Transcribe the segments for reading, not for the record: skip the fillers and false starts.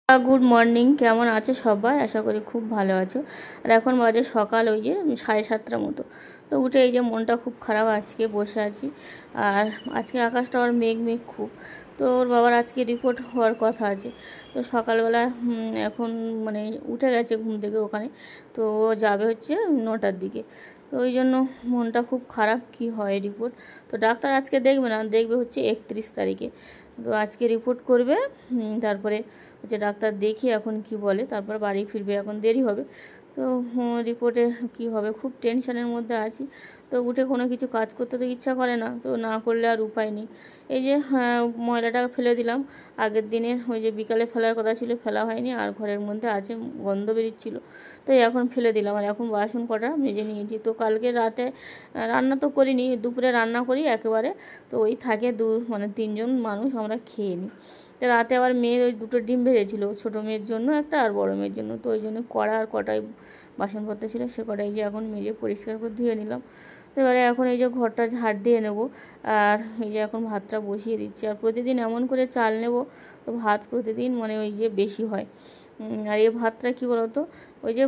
Good morning, কেমন আছো সবাই? আশা করি খুব ভালো আছো। আর এখন বাজে সকাল ওই যে 7:30টার মতো। তো উঠে এই যে মনটা খুব খারাপ, আজকে বসে আছি। আর আজকে আকাশটা ওর মেঘ মেঘ খুব। তো ওর বাবার আজকে রিপোর্ট হওয়ার কথা আছে। তো সকালবেলা এখন মানে উঠে গেছে ঘুম থেকে ওখানে। তো ও যাবে হচ্ছে 9টার দিকে। তো ওই জন্য মনটা খুব খারাপ, কি হয় রিপোর্ট। তো ডাক্তার আজকে দেখবে না, দেখবে হচ্ছে 31 তারিখে। তো আজকে রিপোর্ট করবে, তারপরে হচ্ছে ডাক্তার দেখি এখন কি বলে, তারপর বাড়ি ফিরবে, এখন দেরি হবে। তো রিপোর্টে কি হবে, খুব টেনশনের মধ্যে আছি। তো উঠে কোনো কিছু কাজ করতে তো ইচ্ছা করে না, তো না করলে আর উপায় নেই। এই যে ময়লাটা ফেলে দিলাম, আগের দিনে ওই যে বিকালে ফেলার কথা ছিল, ফেলা হয়নি, আর ঘরের মধ্যে আছে, গন্ধ বেরিচ্ছিল। তো এখন ফেলে দিলাম। আর এখন বাসন কটা মেজে নিয়েছি। তো কালকে রাতে রান্না তো করিনি, দুপুরে রান্না করি একেবারে। তো ওই থাকে মানে 3জন মানুষ আমরা খেয়ে নিই। তো রাতে আবার মেয়ের ওই 2টো ডিম ভেজেছিল, ছোটো মেয়ের জন্য একটা আর বড়ো মেয়ের জন্য। তো ওই জন্য কড়া আর কটাই বাসনপত্র ছিল, সে কটাই যে এখন মেজে পরিষ্কার করে ধুয়ে নিলাম। তো এবারে এখন এই যে ঘরটা ঝাড় দিয়ে নেব। আর এই যে এখন ভাতটা বসিয়ে দিচ্ছি। আর প্রতিদিন এমন করে চাল নেব, তো ভাত প্রতিদিন মানে ওই যে বেশি হয়। আর এই ভাতটা কী বলতো, ওই যে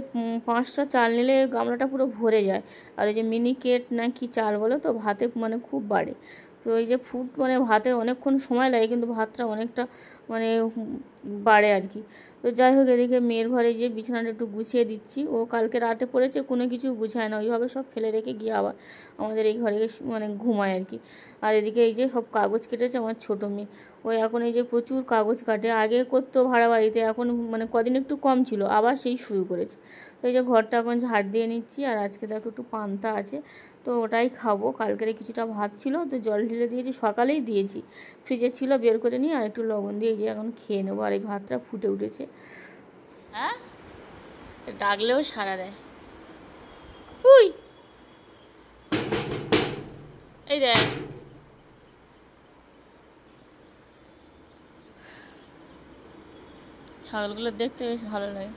5টা চাল নিলে গামলাটা পুরো ভরে যায়। আর ওই যে মিনিকেট না কি চাল বলো তো, ভাতে মানে খুব বাড়ে। তো এই যে মানে ভাতে অনেকক্ষণ সময় লাগে, কিন্তু ভাতটা অনেকটা মানে বাড়ে আর কি। তো যাই হোক, এদিকে মেয়ের ঘরে যে বিছানাটা একটু গুছিয়ে দিচ্ছি। ও কালকে রাতে পড়েছে, কোনো কিছু গুছায় না, ওইভাবে সব ফেলে রেখে গিয়ে আবার আমাদের এই ঘরে মানে ঘুমায় আর কি। আর এদিকে এই যে সব কাগজ কেটেছে আমার ছোটো মেয়ে। ও এখন এই যে প্রচুর কাগজ কাটে, আগে করতো ভাড়া বাড়িতে, এখন মানে কদিন একটু কম ছিল, আবার সেই শুরু করেছে। তো এই যে ঘরটা এখন ঝাড় দিয়ে নিচ্ছি। আর আজকে দেখো একটু পান্তা আছে, তো ওটাই খাবো। কালকের কিছুটা ভাত ছিল, তো জল ঢেলে দিয়েছি, সকালেই দিয়েছি, ফ্রিজে ছিল, বের করে নিয়ে আর একটু লবণ দিয়ে এই যে এখন খেয়ে নেবো। আর এই ভাতটা ফুটে উঠেছে। হ্যাঁ, ডাকলেও সাড়া দেয়। উই, এই দেখ, ছাগলগুলো দেখতে বেশ ভালো লাগে।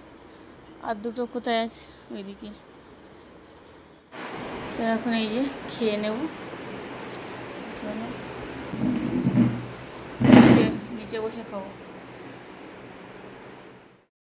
আর দুটো কোথায় আছে, ওইদিকে। তো এখন এই যে খেয়ে নেব। চলো নিচে বসে খাবো।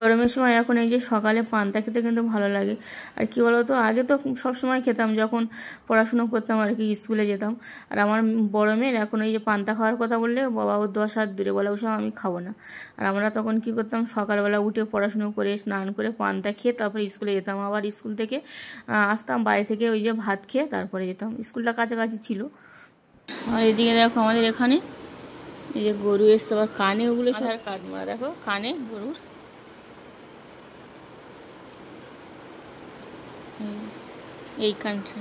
গরমের সময় এখন এই যে সকালে পান্তা খেতে কিন্তু ভালো লাগে। আর কি বলতো, আগে তো সব সময় খেতাম যখন পড়াশুনো করতাম আর কি, স্কুলে যেতাম। আর আমার বড় মেয়ের এখন এই যে পান্তা খাওয়ার কথা বললে বাবা ও 10 হাত দূরে বলে, ওসব আমি খাবো না। আর আমরা তখন কি করতাম, সকালবেলা উঠে পড়াশুনো করে স্নান করে পান্তা খেয়ে তারপরে স্কুলে যেতাম। আবার স্কুল থেকে আসতাম, বাড়ি থেকে ওই যে ভাত খেয়ে তারপরে যেতাম, স্কুলটা কাছাকাছি ছিল। আর এদিকে দেখো আমাদের এখানে এই যে গরু এসছে, আবার কানে ওগুলো সব কাটমারা, দেখো কানে গরুর এইখানটা।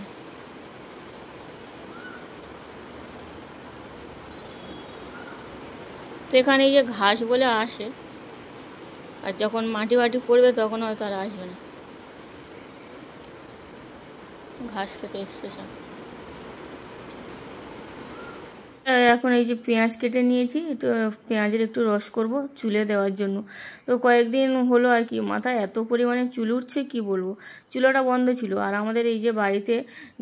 তো এখানে এই যে ঘাস বলে আসে, আর যখন মাটি বাটি পড়বে তখন হয়তো আর আসবে না। ঘাস খেতে এসছে সব। এখন এই যে পেঁয়াজ কেটে নিয়েছি, তো পেঁয়াজের একটু রস করব চুলে দেওয়ার জন্য। তো কয়েকদিন হলো আর কি, মাথায় এত পরিমাণে চুল উঠছে কি বলবো। চুলাটা বন্ধ ছিল, আর আমাদের এই যে বাড়িতে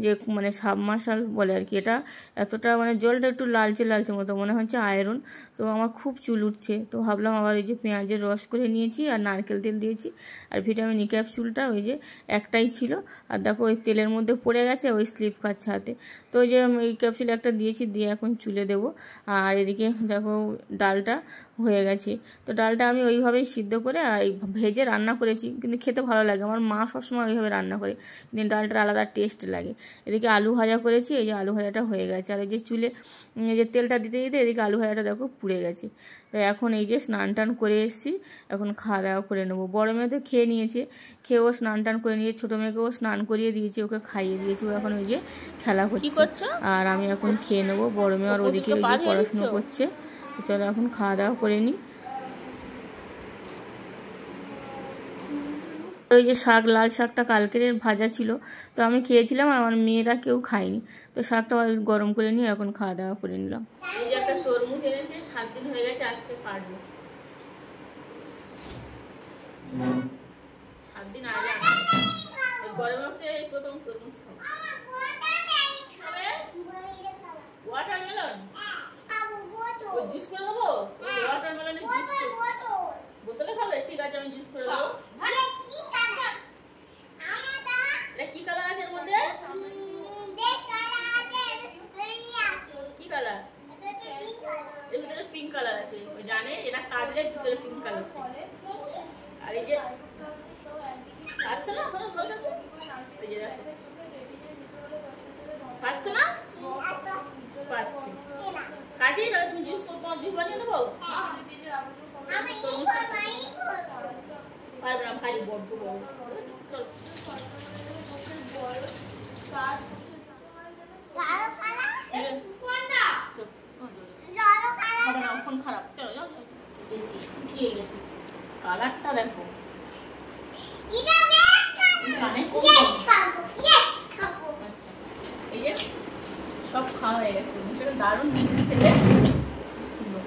যে মানে সাবমার্শাল বলে আর কি, এটা এতটা মানে জলটা একটু লালচে লালচে মতো মনে হচ্ছে আয়রন। তো আমার খুব চুল উঠছে, তো ভাবলাম আবার এই যে পেঁয়াজের রস করে নিয়েছি আর নারকেল তেল দিয়েছি। আর ভিটামিন ই ক্যাপসুলটা ওই যে একটাই ছিল, আর দেখো ওই তেলের মধ্যে পড়ে গেছে, ওই স্লিপ খাচ্ছে হাতে। তো ওই যে এই ক্যাপসুল একটা দিয়েছি, দিয়ে এখন চুলে দেবো। আর এদিকে দেখো ডালটা হয়ে গেছে। তো ডালটা আমি ওইভাবেই সিদ্ধ করে ভেজে রান্না করেছি, কিন্তু খেতে ভালো লাগে। আমার মা সবসময় ওইভাবে রান্না করে, কিন্তু ডালটার আলাদা টেস্ট লাগে। এদিকে আলু ভাজা করেছি, এই যে আলু ভাজাটা হয়ে গেছে। আর এই যে চুলে এই যে তেলটা দিতে দিতে এদিকে আলু ভাজাটা দেখো পুড়ে গেছে। তো এখন এই যে স্নান টান করে এসেছি, এখন খাওয়া দাওয়া করে নেবো। বড় মেয়ে তো খেয়ে নিয়েছে, খেয়েও স্নান টান করে নিয়েছে, ছোটো মেয়েকেও স্নান করিয়ে দিয়েছি, ওকে খাইয়ে দিয়েছি, ও এখন ওই যে খেলা করছে। আর আমি এখন খেয়ে নেবো। বড় মেয়ে আর ওদিকে ওই যে পড়াশুনো করছে। চলো এখন খাওয়া দাওয়া করে নিই। ওই যে শাক, লাল শাকটা কালকের ভাজা ছিল, তো আমি খেয়েছিলাম, আর আমার মেয়েরা কেউ খায়নি। তো শাকটা গরম করে নিয়ে এখন খাওয়া দাওয়া করে নিলাম। এই যে একটা তরমুজ এনেছে, 7 দিন হয়ে গেছে, আজকে পারবো। 7 দিন আগে গরমে এই প্রথম তরমুজ খাবো। ওয়াটারমেলন জুস করে দেবো, ওয়াটারমেলনের জুস বোতলে খাবে। কালারের ভিতরে পিঙ্ক কালার। আর এই যে আচ্ছা না এই যে পাচ্ছ না পাচ্ছি কাটিয়ে দাও তুমি জুস তোমার জুস বানিয়ে দেবো পারবে না ভারী বড্ড বড় চল খারাপ চলো যাও শুকিয়ে গেছে কালারটা দেখো এই যে সব খাওয়া হয়ে গেছে দারুণ মিষ্টি খেতে সুন্দর